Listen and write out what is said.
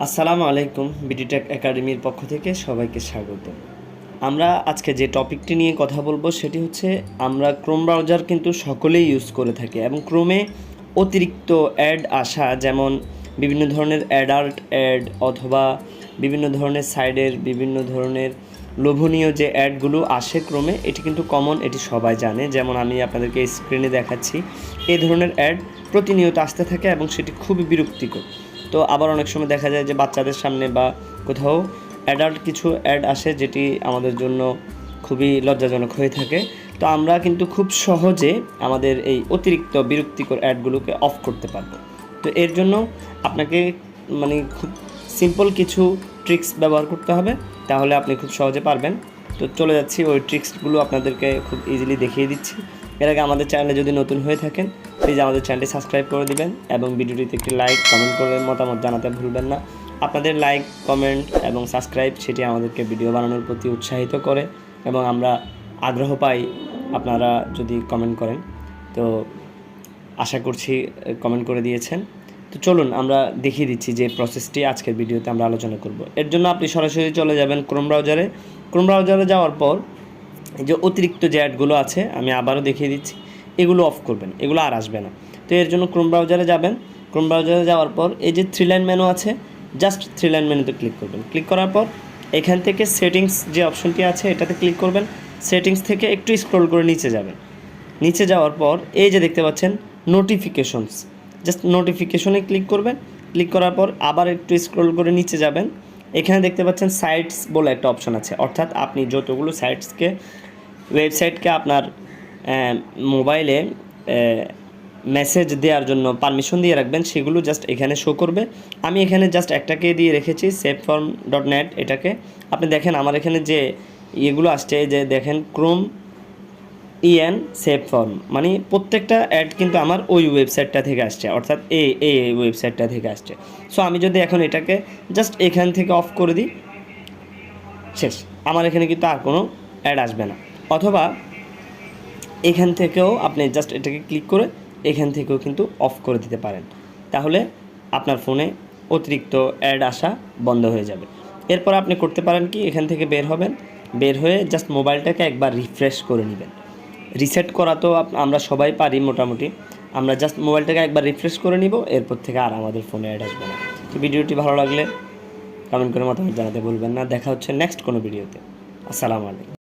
আসসালামু আলাইকুম। বিডিটেক একাডেমির পক্ষ থেকে সবাইকে স্বাগত। আমরা আজকে যে টপিকটি নিয়ে কথা বলবো সেটি হচ্ছে আমরা ক্রোম ব্রাউজার কিন্তু সকলেই ইউজ করে থাকি এবং ক্রোমে অতিরিক্ত অ্যাড আসা, যেমন বিভিন্ন ধরনের অ্যাডাল্ট অ্যাড অথবা বিভিন্ন ধরনের সাইডের বিভিন্ন ধরনের লোভনীয় যে অ্যাডগুলো আসে ক্রোমে, এটি কিন্তু কমন, এটি সবাই জানে। যেমন আমি আপনাদেরকে স্ক্রিনে দেখাচ্ছি, এই ধরনের অ্যাড প্রতিনিয়ত আসতে থাকে এবং সেটি খুবই বিরক্তিকর। তো আবার অনেক সময় দেখা যায় যে বাচ্চাদের সামনে বা কোথাও অ্যাডাল্ট কিছু অ্যাড আসে যেটি আমাদের জন্য খুবই লজ্জাজনক হয়ে থাকে। তো আমরা কিন্তু খুব সহজে আমাদের এই অতিরিক্ত বিরক্তিকর অ্যাডগুলোকে অফ করতে পারবো। তো এর জন্য আপনাকে খুব সিম্পল কিছু ট্রিক্স ব্যবহার করতে হবে, তাহলে আপনি খুব সহজে পারবেন। তো চলে যাচ্ছি, ওই ট্রিক্সগুলো আপনাদেরকে খুব ইজিলি দেখিয়ে দিচ্ছি। এর আগে আমাদের চ্যানেলে যদি নতুন হয়ে থাকেন প্লিজ আমাদের চ্যানেলটি সাবস্ক্রাইব করে দিবেন এবং ভিডিওটিতে একটি লাইক কমেন্ট করবেন, মতামত জানাতে ভুলবেন না। আপনাদের লাইক কমেন্ট এবং সাবস্ক্রাইব সেটি আমাদেরকে ভিডিও বানানোর প্রতি উৎসাহিত করে এবং আমরা আগ্রহ পাই আপনারা যদি কমেন্ট করেন। তো আশা করছি কমেন্ট করে দিয়েছেন। তো চলুন আমরা দেখিয়ে দিচ্ছি যে প্রসেসটি আজকের ভিডিওতে আমরা আলোচনা করব। এর জন্য আপনি সরাসরি চলে যাবেন ক্রোম ব্রাউজারে। ক্রোম ব্রাউজারে যাওয়ার পর এই যে অতিরিক্ত যে অ্যাডগুলো আছে আমি আবারও দেখিয়ে দিচ্ছি, এগুলো অফ করবেন, এগুলো আর আসবে না। তো এর জন্য ক্রোম ব্রাউজারে যাবেন। ক্রোম ব্রাউজারে যাওয়ার পর এই যে 3 লাইন মেনু আছে, জাস্ট 3 লাইন মেনুতে ক্লিক করবেন। ক্লিক করার পর এখান থেকে সেটিংস যে অপশনটি আছে এটাতে ক্লিক করবেন। সেটিংস থেকে একটু স্ক্রল করে নিচে যাবেন। নিচে যাওয়ার পর এই যে দেখতে পাচ্ছেন নোটিফিকেশনস, জাস্ট নোটিফিকেশনে ক্লিক করবেন। ক্লিক করার পর আবার একটু স্ক্রল করে নিচে যাবেন। এখানে দেখতে পাচ্ছেন সাইটস বলে একটা অপশন আছে, অর্থাৎ আপনি যতগুলো ওয়েবসাইটকে আপনার মোবাইলে মেসেজ দেওয়ার জন্য পারমিশন দিয়ে রাখবেন সেগুলো জাস্ট এখানে শো করবে। আমি এখানে জাস্ট একটাকে দিয়ে রেখেছি, saveform.net। এটাকে আপনি দেখেন আমার এখানে যে ইয়েগুলো আসছে, যে দেখেন ক্রোম saveform, মানে প্রত্যেকটা অ্যাড কিন্তু আমার ওই ওয়েবসাইটটা থেকে আসছে, অর্থাৎ এই ওয়েবসাইটটা থেকে আসছে। সো আমি যদি এখন এটাকে জাস্ট এখান থেকে অফ করে দিই, শেষ, আমার এখানে কিন্তু আর কোনো অ্যাড আসবে না। অথবা এখান থেকেও আপনি জাস্ট এটাকে ক্লিক করে এখান থেকেও কিন্তু অফ করে দিতে পারেন, তাহলে আপনার ফোনে অতিরিক্ত অ্যাড আসা বন্ধ হয়ে যাবে। এরপর আপনি করতে পারেন কি, এখান থেকে বের হবেন, বের হয়ে জাস্ট মোবাইলটাকে একবার রিফ্রেশ করে নেবেন। রিসেট করা তো আমরা সবাই পারি মোটামুটি, আমরা জাস্ট মোবাইলটাকে একবার রিফ্রেশ করে নিব, এরপর থেকে আর আমাদের ফোনে অ্যাড আসবে না। তো ভিডিওটি ভালো লাগলে কমেন্ট করে মতামত জানাতে ভুলবেন না। দেখা হচ্ছে নেক্সট কোনো ভিডিওতে। আসসালামু আলাইকুম।